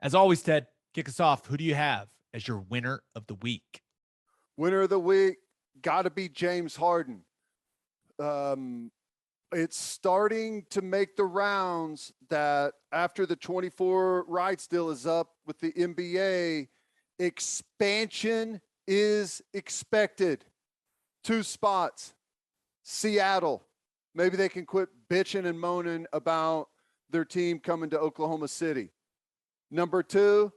As always, Ted, kick us off. Who do you have as your winner of the week? Winner of the week, got to be James Harden. It's starting to make the rounds that after the 24 rights deal is up with the NBA, expansion is expected. 2 spots. Seattle. Maybe they can quit bitching and moaning about their team coming to Oklahoma City. Number 2,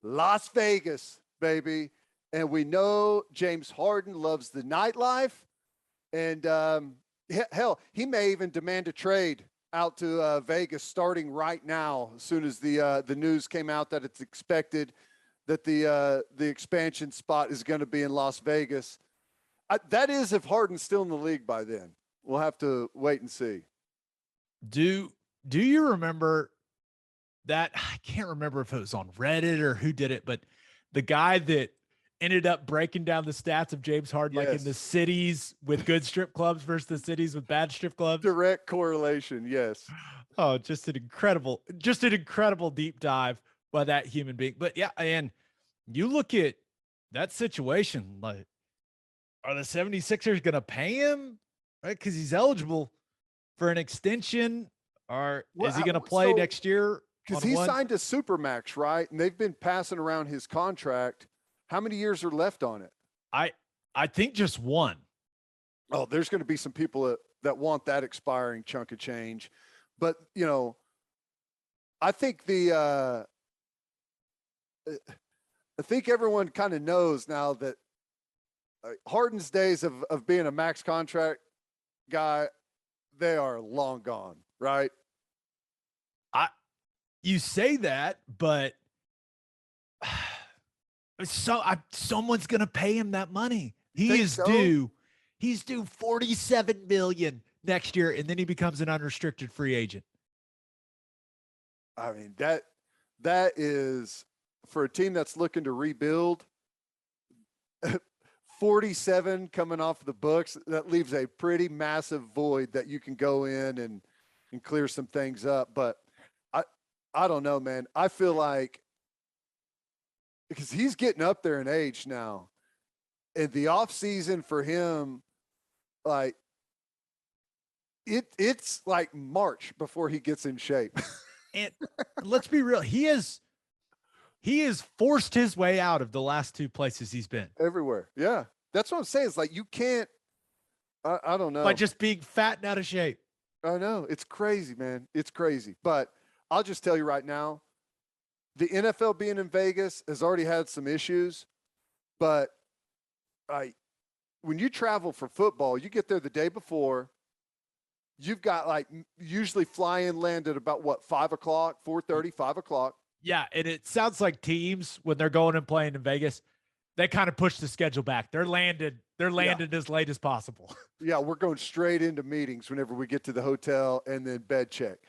Las Vegas, baby. And we know James Harden loves the nightlife. And hell, he may even demand a trade out to Vegas starting right now, as soon as the news came out that it's expected that the expansion spot is going to be in Las Vegas. That is if Harden's still in the league by then. We'll have to wait and see. Do you remember that? I can't remember if it was on Reddit or who did it, but the guy that ended up breaking down the stats of James Harden, Yes. like in the cities with good strip clubs versus the cities with bad strip clubs. Direct correlation, yes. Oh, just an incredible deep dive by that human being. But yeah, and you look at that situation, like, are the 76ers going to pay him? Right? Because he's eligible for an extension, or is he going to play next year? Because he signed a supermax, right? And they've been passing around his contract. How many years are left on it? I think just one. Oh, there's going to be some people that want that expiring chunk of change. But, you know, I think I think everyone kind of knows now that Harden's days of being a max contract guy, they are long gone, right? You say that, but someone's going to pay him that money. He's due $47 million next year, and then he becomes an unrestricted free agent. I mean, that is, for a team that's looking to rebuild, 47 coming off the books, that leaves a pretty massive void that you can go in and clear some things up. But I don't know, man. I feel like, because he's getting up there in age now, and the off season for him, like it's like March before he gets in shape. And let's be real, he has forced his way out of the last 2 places he's been. Everywhere. Yeah. That's what I'm saying. It's like, you can't, I don't know. By just being fat and out of shape. I know. It's crazy, man. It's crazy. But I'll just tell you right now, the NFL being in Vegas has already had some issues, but when you travel for football, you get there the day before. You've got usually fly in, land at about 5 o'clock, 4:30, 5 o'clock. Yeah. And it sounds like teams, when they're going and playing in Vegas, they kind of push the schedule back. They're landed as late as possible. Yeah. We're going straight into meetings whenever we get to the hotel and then bed check.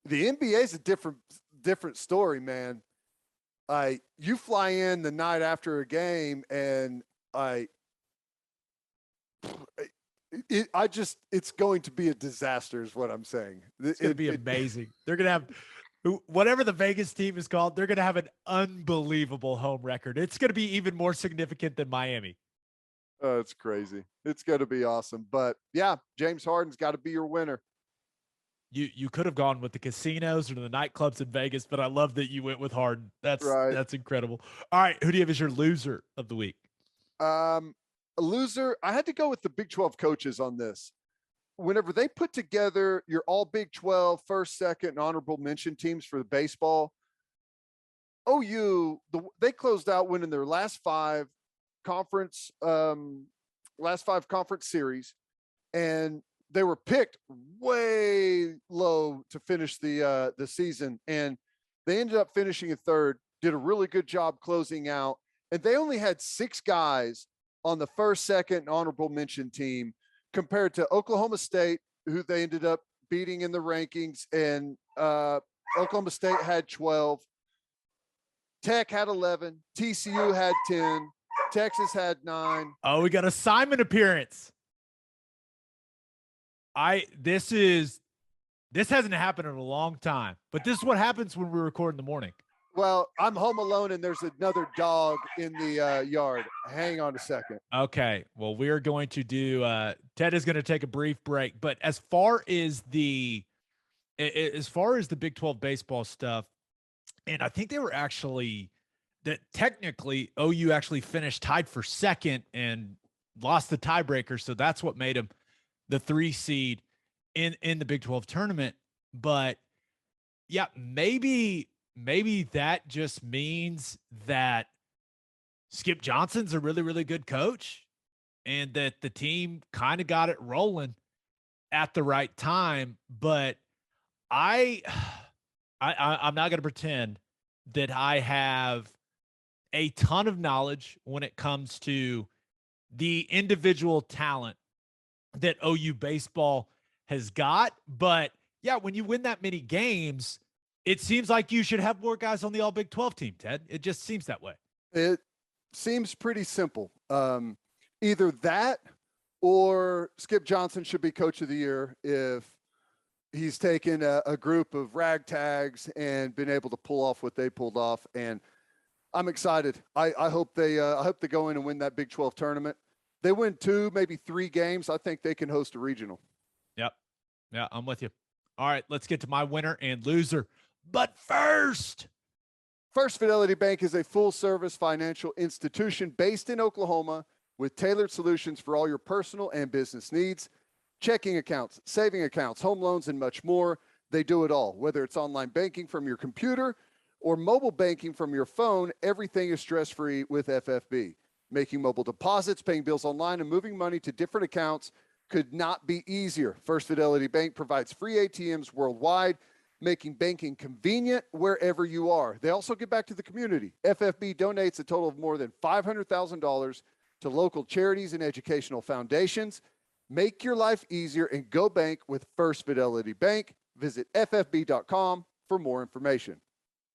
The NBA is a different story, man. You fly in the night after a game, and it's going to be a disaster, is what I'm saying. It's going to be amazing. They're going to have, whatever the Vegas team is called, they're going to have an unbelievable home record. It's going to be even more significant than Miami. Oh, it's crazy. It's going to be awesome. But yeah, James Harden's got to be your winner. You could have gone with the casinos or the nightclubs in Vegas, but I love that you went with Harden. That's incredible. All right, who do you have as your loser of the week? A loser, I had to go with the Big 12 coaches on this. Whenever they put together your all Big 12 first, second, and honorable mention teams for the baseball, OU, they closed out winning their last 5 conference series, and they were picked way low to finish the season, and they ended up finishing in 3rd, did a really good job closing out, and they only had 6 guys on the first, second, and honorable mention team, compared to Oklahoma State, who they ended up beating in the rankings, and Oklahoma State had 12, Tech had 11, TCU had 10, Texas had 9. Oh, we got a Simon appearance. This hasn't happened in a long time, but this is what happens when we record in the morning. Well, I'm home alone and there's another dog in the yard. Hang on a second. Okay. Well, we're going to do Ted is going to take a brief break, but as far as the Big 12 baseball stuff, and I think they were actually that technically OU actually finished tied for second and lost the tiebreaker, so that's what made them the 3 seed in the Big 12 tournament. But yeah, maybe that just means that Skip Johnson's a really, really good coach and that the team kind of got it rolling at the right time. But I'm not going to pretend that I have a ton of knowledge when it comes to the individual talent that OU baseball has got. But yeah, when you win that many games, it seems like you should have more guys on the All Big 12 team, Ted. It just seems that way. It seems pretty simple. Either that or Skip Johnson should be coach of the year if he's taken a group of ragtags and been able to pull off what they pulled off. And I'm excited. I hope they go in and win that Big 12 tournament. They win 2, maybe 3 games. I think they can host a regional. Yep. Yeah, I'm with you. All right, let's get to my winner and loser. But first, First Fidelity Bank is a full-service financial institution based in Oklahoma with tailored solutions for all your personal and business needs. Checking accounts, saving accounts, home loans, and much more. They do it all. Whether it's online banking from your computer or mobile banking from your phone, everything is stress-free with FFB. Making mobile deposits, paying bills online, and moving money to different accounts could not be easier. First Fidelity Bank provides free ATMs worldwide, making banking convenient wherever you are. They also give back to the community. FFB donates a total of more than $500,000 to local charities and educational foundations. Make your life easier and go bank with First Fidelity Bank. Visit ffb.com for more information.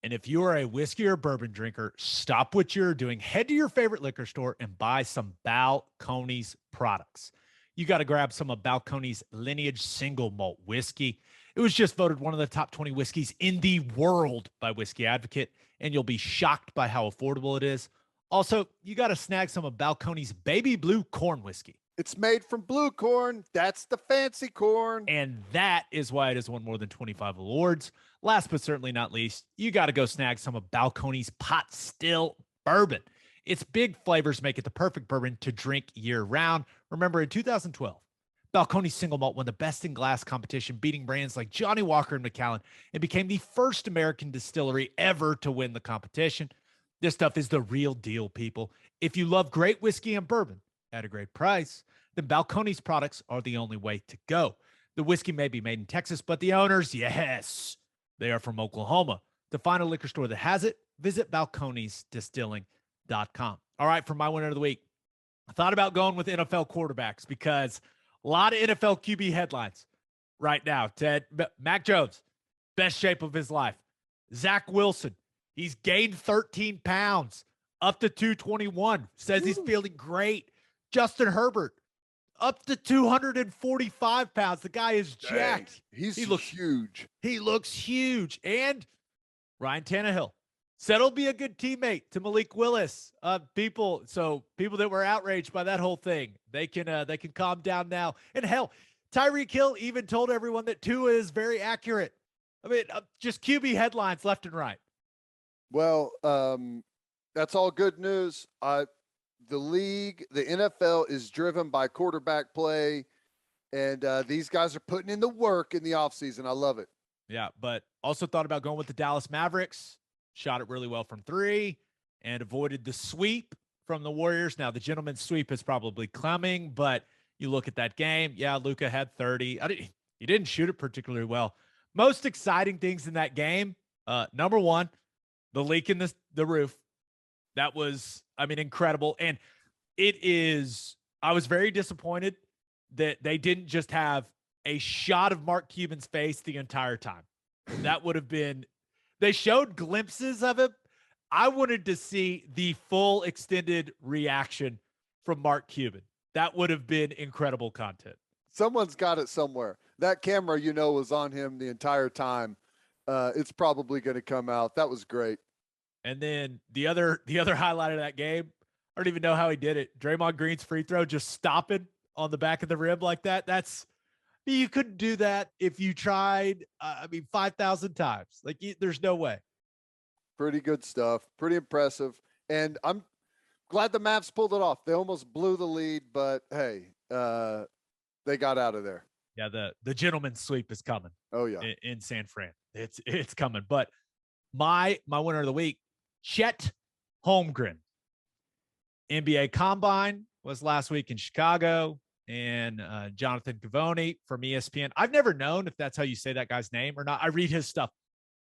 And if you are a whiskey or bourbon drinker, stop what you're doing. Head to your favorite liquor store and buy some Balcones products. You got to grab some of Balcones Lineage Single Malt Whiskey. It was just voted one of the top 20 whiskeys in the world by Whiskey Advocate, and you'll be shocked by how affordable it is. Also, you got to snag some of Balcones Baby Blue Corn Whiskey. It's made from blue corn. That's the fancy corn. And that is why it has won more than 25 awards. Last but certainly not least, you got to go snag some of Balcones Pot Still Bourbon. Its big flavors make it the perfect bourbon to drink year-round. Remember, in 2012, Balcones Single Malt won the Best in Glass competition, beating brands like Johnny Walker and Macallan, and became the first American distillery ever to win the competition. This stuff is the real deal, people. If you love great whiskey and bourbon at a great price, then Balcones products are the only way to go. The whiskey may be made in Texas, but the owners, yes, they are from Oklahoma. To find a liquor store that has it, visit balconesdistilling.com. All right, for my winner of the week, I thought about going with NFL quarterbacks because a lot of NFL QB headlines right now. Ted, Mac Jones, best shape of his life. Zach Wilson, he's gained 13 pounds, up to 221, says he's feeling great. Justin Herbert, up to 245 pounds. The guy is jacked. He looks huge. He looks huge. And Ryan Tannehill said he'll be a good teammate to Malik Willis. People that were outraged by that whole thing, they can calm down now. And hell, Tyreek Hill even told everyone that Tua is very accurate. I mean, just QB headlines left and right. Well, that's all good news. The league, the NFL is driven by quarterback play, and these guys are putting in the work in the offseason. I love it. Yeah, but also thought about going with the Dallas Mavericks. Shot it really well from 3 and avoided the sweep from the Warriors. Now, the gentleman's sweep is probably coming, but you look at that game. Yeah, Luka had 30. He didn't shoot it particularly well. Most exciting things in that game, number one, the leak in the roof. That was, incredible. And I was very disappointed that they didn't just have a shot of Mark Cuban's face the entire time. That would have been, they showed glimpses of it. I wanted to see the full extended reaction from Mark Cuban. That would have been incredible content. Someone's got it somewhere. That camera, was on him the entire time. It's probably going to come out. That was great. And then the other highlight of that game, I don't even know how he did it. Draymond Green's free throw just stopping on the back of the rim like that. You couldn't do that if you tried, 5,000 times. Like, there's no way. Pretty good stuff. Pretty impressive. And I'm glad the Mavs pulled it off. They almost blew the lead, but hey, they got out of there. Yeah, the gentleman's sweep is coming. Oh yeah, in San Fran, it's coming. But my winner of the week, Chet Holmgren. NBA Combine was last week in Chicago, and Jonathan Givony from ESPN. I've never known if that's how you say that guy's name or not. I read his stuff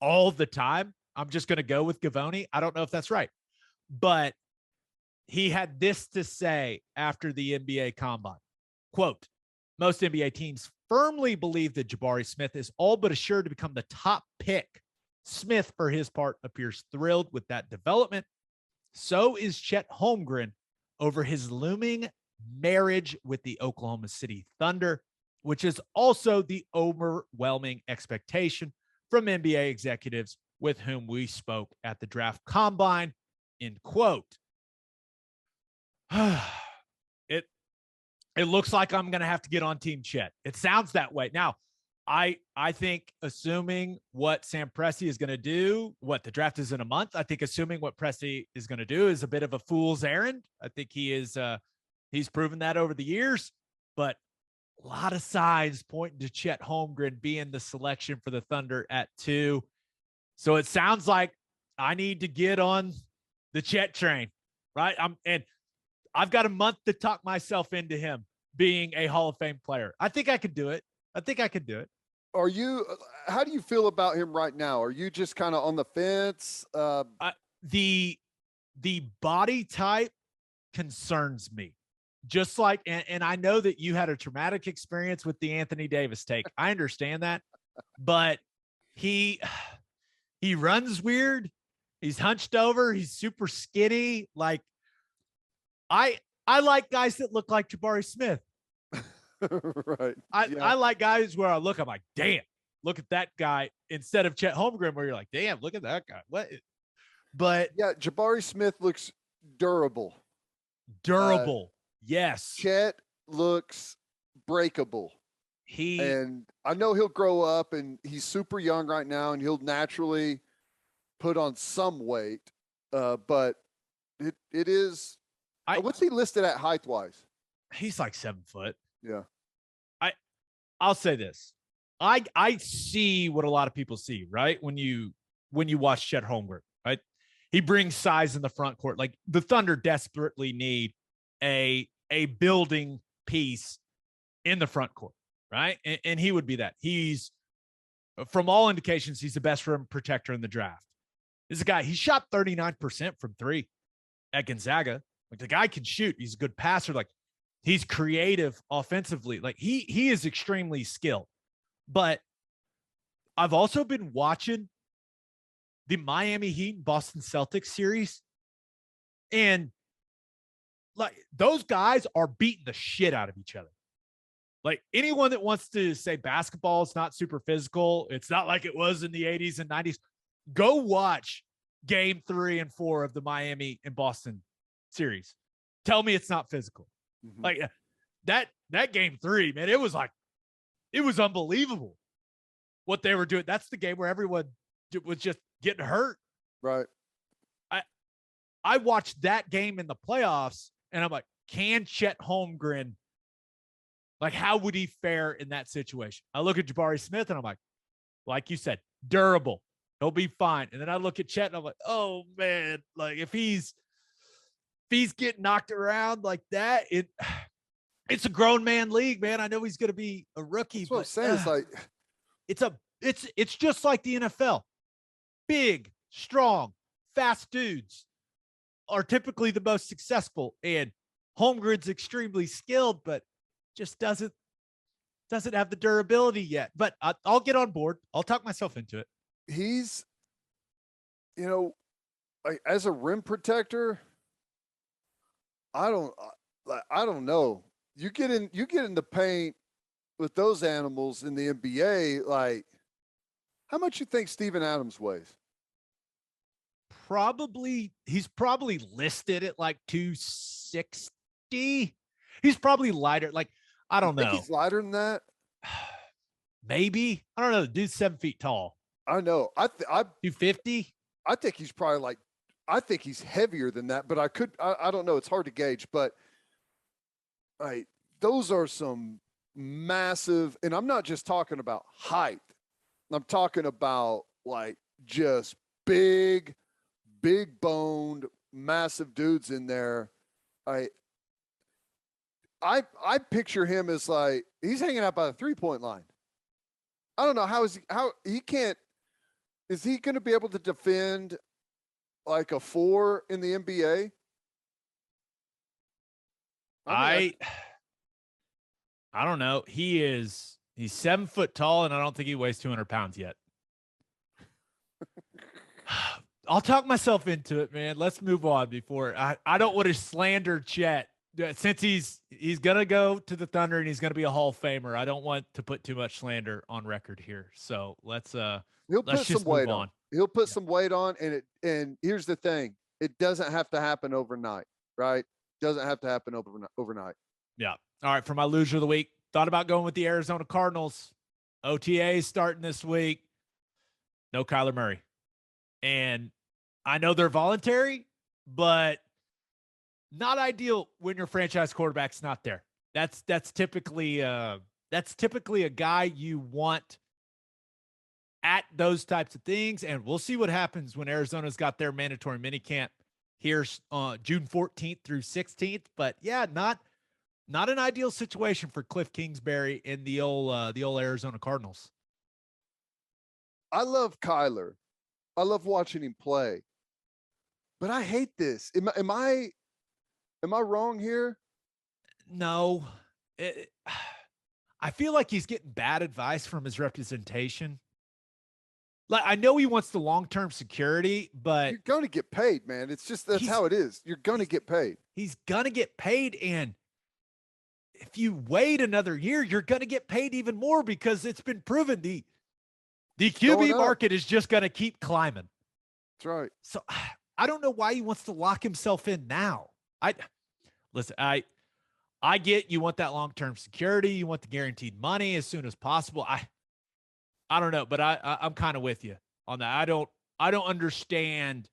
all the time. I'm just going to go with Givony. I don't know if that's right, but he had this to say after the NBA Combine. Quote, most NBA teams firmly believe that Jabari Smith is all but assured to become the top pick. Smith, for his part, appears thrilled with that development. So is Chet Holmgren over his looming marriage with the Oklahoma City Thunder, which is also the overwhelming expectation from NBA executives with whom we spoke at the draft combine, end quote. It looks like I'm going to have to get on Team Chet. It sounds that way. Now, I think assuming what Sam Presti is going to do, the draft is in a month. I think assuming what Presti is going to do is a bit of a fool's errand. I think he's proven that over the years, but a lot of signs pointing to Chet Holmgren being the selection for the Thunder at 2. So it sounds like I need to get on the Chet train, right? I've got a month to talk myself into him being a Hall of Fame player. I think I could do it. How do you feel about him right now? Are you just kind of on the fence? The body type concerns me. Just like, and I know that you had a traumatic experience with the Anthony Davis take. I understand that, but he runs weird. He's hunched over. He's super skinny. Like, I like guys that look like Jabari Smith. Right. I like guys where I'm like, damn, look at that guy, instead of Chet Holmgren, where you're like, damn, look at that guy. What? But yeah, Jabari Smith looks durable. Yes. Chet looks breakable. And I know he'll grow up, and he's super young right now, and he'll naturally put on some weight. But it is. What's he listed at height wise? He's like 7 foot. Yeah. I'll say this. I see what a lot of people see, right? When you watch Chet Holmgren, right? He brings size in the front court. Like, the Thunder desperately need a building piece in the front court, right? And he would be that. He's, from all indications, he's the best rim protector in the draft. This is a guy, he shot 39% from 3 at Gonzaga. Like, the guy can shoot. He's a good passer. Like, he's creative offensively. Like, he is extremely skilled. But I've also been watching the Miami Heat Boston Celtics series, and like, those guys are beating the shit out of each other. Like, anyone that wants to say basketball is not super physical, it's not like it was in the 80s and 90s, go watch game 3 and 4 of the Miami and Boston series. Tell me it's not physical. Mm-hmm. Like, that game 3, man, it was unbelievable what they were doing. That's the game where everyone was just getting hurt. Right. I watched that game in the playoffs, and I'm like, can Chet Holmgren, like, how would he fare in that situation? I look at Jabari Smith, and I'm like you said, durable. He'll be fine. And then I look at Chet, and I'm like, oh, man, like, if he's getting knocked around like that, it's a grown man league, man. I know he's going to be a rookie. That's what I'm saying. It's like, it's just like the NFL. Big, strong, fast dudes are typically the most successful, and Holmgren's extremely skilled, but just doesn't have the durability yet. But I'll get on board. I'll talk myself into it. He's, like, as a rim protector, I don't know. You get in the paint with those animals in the NBA. Like, how much you think Steven Adams weighs? he's probably listed at like 260. He's probably lighter. Like, I don't know. He's lighter than that. Maybe. I don't know. The dude's 7 feet tall. I know. 250. I think he's probably like, I think he's heavier than that, but I don't know. It's hard to gauge, but those are some massive, and I'm not just talking about height. I'm talking about like just big boned, massive dudes in there. I picture him as like, he's hanging out by the 3-point line. I don't know is he going to be able to defend like a 4 in the NBA? I don't know. He's 7 foot tall, and I don't think he weighs 200 pounds yet. I'll talk myself into it, man. Let's move on before I don't want to slander Chet. Since he's going to go to the Thunder and he's going to be a Hall of Famer, I don't want to put too much slander on record here. So let's put some weight on. He'll put some weight on, and here's the thing. It doesn't have to happen overnight, right? Doesn't have to happen overnight. Yeah. All right, for my loser of the week, thought about going with the Arizona Cardinals. OTAs starting this week. No Kyler Murray. And I know they're voluntary, but not ideal when your franchise quarterback's not there. That's typically a guy you want at those types of things. And we'll see what happens when Arizona's got their mandatory minicamp here June 14th through 16th. But yeah, not an ideal situation for Cliff Kingsbury and the old Arizona Cardinals. I love Kyler. I love watching him play, but I hate this. Am I wrong here? No, I feel like he's getting bad advice from his representation. Like, I know he wants the long-term security, but you're going to get paid, man. It's just, that's how it is. You're going to get paid. He's going to get paid. And if you wait another year, you're going to get paid even more, because it's been proven the QB market is just going to keep climbing. That's right. So I don't know why he wants to lock himself in now. Listen, I get you want that long-term security. You want the guaranteed money as soon as possible. I don't know, but I'm kind of with you on that. I don't understand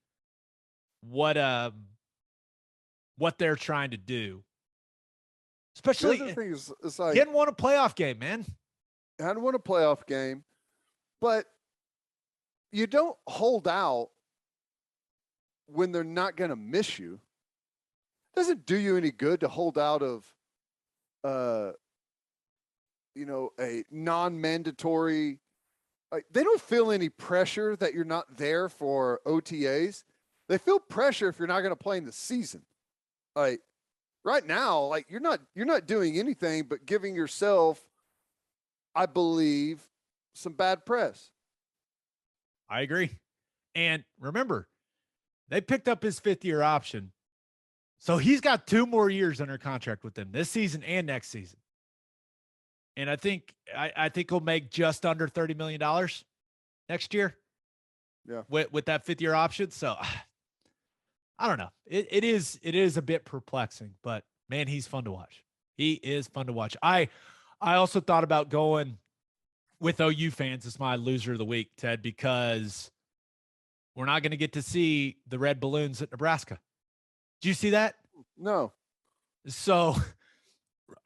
what they're trying to do. Especially, the other thing is like, he didn't want a playoff game, man. I didn't want a playoff game, but you don't hold out when they're not going to miss you. It doesn't do you any good to hold out of, a non-mandatory. Like, they don't feel any pressure that you're not there for OTAs. They feel pressure if you're not going to play in the season. Like right now, like you're not doing anything but giving yourself, I believe, some bad press. I agree. And remember, they picked up his 5th-year option. So he's got 2 more years under contract with them, this season and next season. And I think he'll make just under $30 million next year. Yeah. With that 5th-year option. So I don't know. It is a bit perplexing, but man, he's fun to watch. He is fun to watch. I also thought about going with OU fans as my loser of the week, Ted, because we're not going to get to see the red balloons at Nebraska. Did you see that? No. So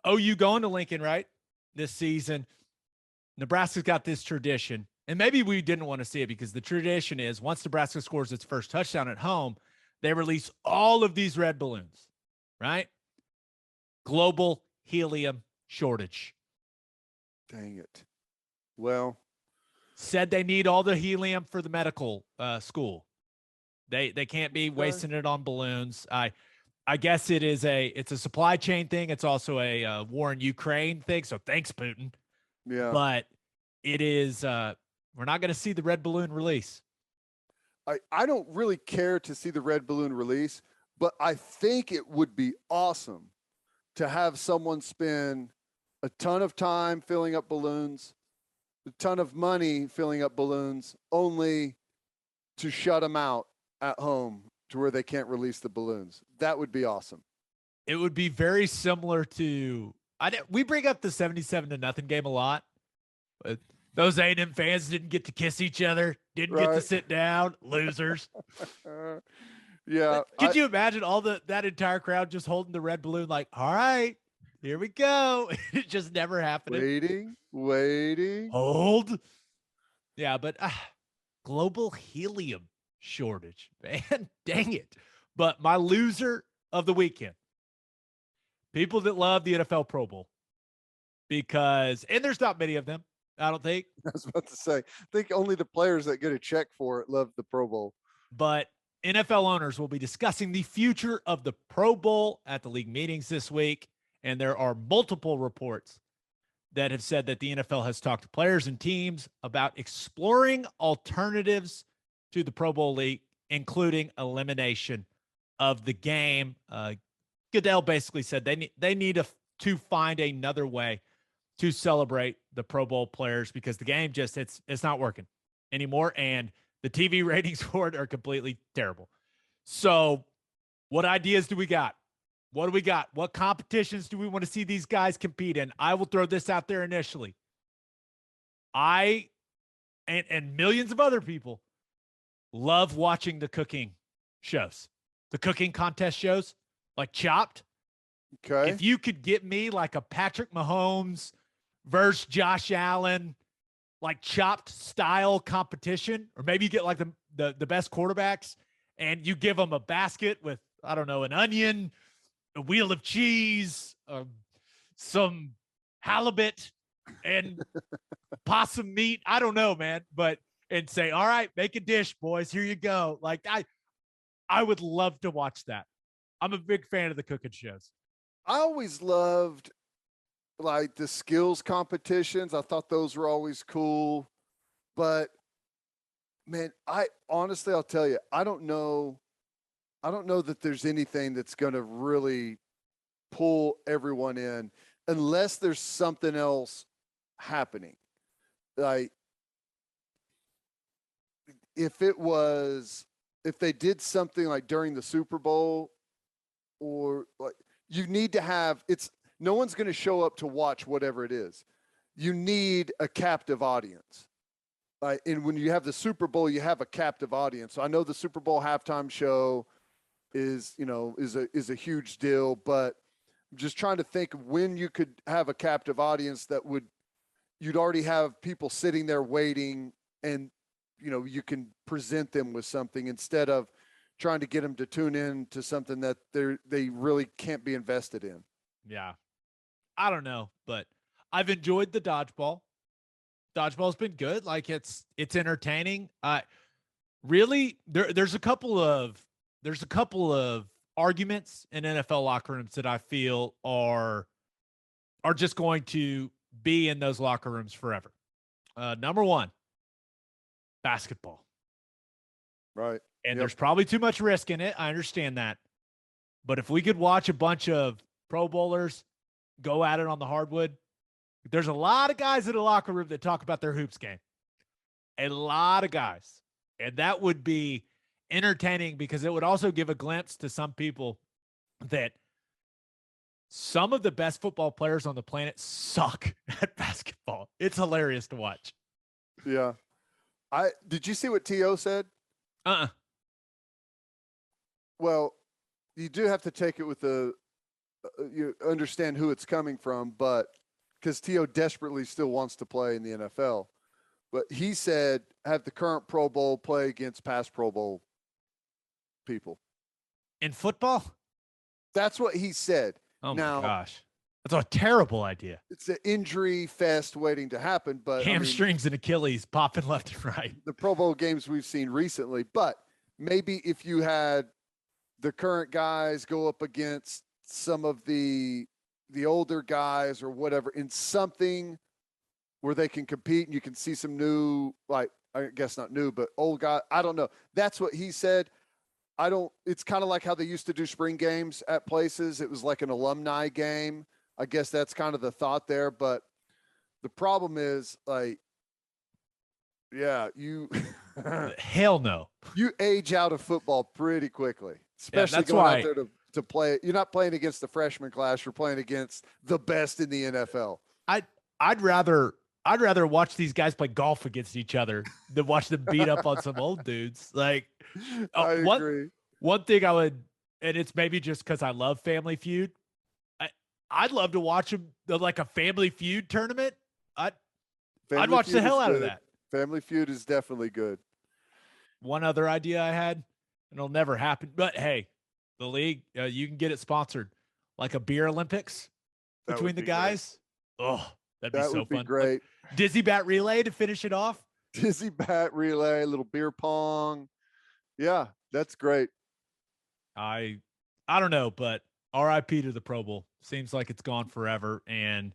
OU going to Lincoln, right? This season, Nebraska's got this tradition, and maybe we didn't want to see it because the tradition is once Nebraska scores its first touchdown at home, they release all of these red balloons, right? Global helium shortage. Dang it. Well, said they need all the helium for the medical school. They can't be wasting it on balloons. I guess it's a supply chain thing. It's also a war in Ukraine thing. So thanks, Putin. Yeah. But it is we're not going to see the red balloon release. I don't really care to see the red balloon release, but I think it would be awesome to have someone spend a ton of time filling up balloons, a ton of money filling up balloons, only to shut them out at home to where they can't release the balloons. That would be awesome. It would be very similar to we bring up the 77-0 game a lot, but those A&M fans didn't get to kiss each other, didn't get to sit down, losers. Yeah. Could you imagine that entire crowd just holding the red balloon like, all right, here we go. It just never happened. Waiting. Hold. Yeah, but global helium shortage, man. Dang it. But my loser of the weekend, people that love the NFL Pro Bowl, and there's not many of them, I don't think. I was about to say, I think only the players that get a check for it love the Pro Bowl. But NFL owners will be discussing the future of the Pro Bowl at the league meetings this week. And there are multiple reports that have said that the NFL has talked to players and teams about exploring alternatives to the Pro Bowl league, including elimination of the game. Goodell basically said they need to find another way to celebrate the Pro Bowl players because the game it's not working anymore. And the TV ratings for it are completely terrible. So what ideas do we got? What do we got? What competitions do we want to see these guys compete in? I will throw this out there initially. I and millions of other people love watching the cooking shows, the cooking contest shows, like Chopped. Okay. If you could get me like a Patrick Mahomes versus Josh Allen, like Chopped style competition, or maybe you get like the best quarterbacks and you give them a basket with, I don't know, an onion, a wheel of cheese, some halibut, and possum meat. I don't know, man, and say, all right, make a dish, boys. Here you go. Like I would love to watch that. I'm a big fan of the cooking shows. I always loved like the skills competitions. I thought those were always cool, but man, I'll tell you, I don't know that there's anything that's going to really pull everyone in unless there's something else happening. Like if they did something like during the Super Bowl, or like you need to have, no one's going to show up to watch whatever it is. You need a captive audience. And when you have the Super Bowl, you have a captive audience. So I know the Super Bowl halftime show is a huge deal, but I'm just trying to think of when you could have a captive audience you'd already have people sitting there waiting, and you can present them with something instead of trying to get them to tune in to something that they really can't be invested in. Yeah. I don't know, but I've enjoyed the dodgeball. Dodgeball's been good. Like it's entertaining. Really there's a couple of arguments in NFL locker rooms that I feel are just going to be in those locker rooms forever. Number one, basketball. Right. And there's probably too much risk in it. I understand that. But if we could watch a bunch of Pro Bowlers go at it on the hardwood, there's a lot of guys in the locker room that talk about their hoops game. A lot of guys. And that would be entertaining because it would also give a glimpse to some people that some of the best football players on the planet suck at basketball. It's hilarious to watch. Yeah. Did you see what T.O. said? Well, you do have to take it with you understand who it's coming from, but because T.O. desperately still wants to play in the NFL. But he said, have the current Pro Bowl play against past Pro Bowl people. In football? That's what he said. Oh, my gosh. That's a terrible idea. It's an injury fest waiting to happen. But hamstrings and Achilles popping left and right. The Pro Bowl games we've seen recently. But maybe if you had the current guys go up against some of the older guys or whatever in something where they can compete and you can see some new, like, I guess not new, but old guy. I don't know. That's what he said. It's kind of like how they used to do spring games at places. It was like an alumni game. I guess that's kind of the thought there. But the problem is, like, yeah, Hell no. You age out of football pretty quickly, especially that's going why out there to play. You're not playing against the freshman class. You're playing against the best in the NFL. I'd rather watch these guys play golf against each other than watch them beat up on some old dudes. Like, I agree. One thing I would, and it's maybe just because I love Family Feud. I'd love to watch them like a Family Feud tournament. I'd watch the hell out of that. Family Feud is definitely good. One other idea I had, and it'll never happen, but hey, the league, you can get it sponsored, like a beer Olympics between the guys. Great. Oh, that'd be so would fun. Be great. Dizzy bat relay to finish it off. Dizzy bat relay, a little beer pong. Yeah, that's great. I don't know, but RIP to the Pro Bowl. Seems like it's gone forever and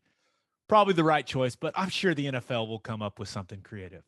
probably the right choice, but I'm sure the NFL will come up with something creative.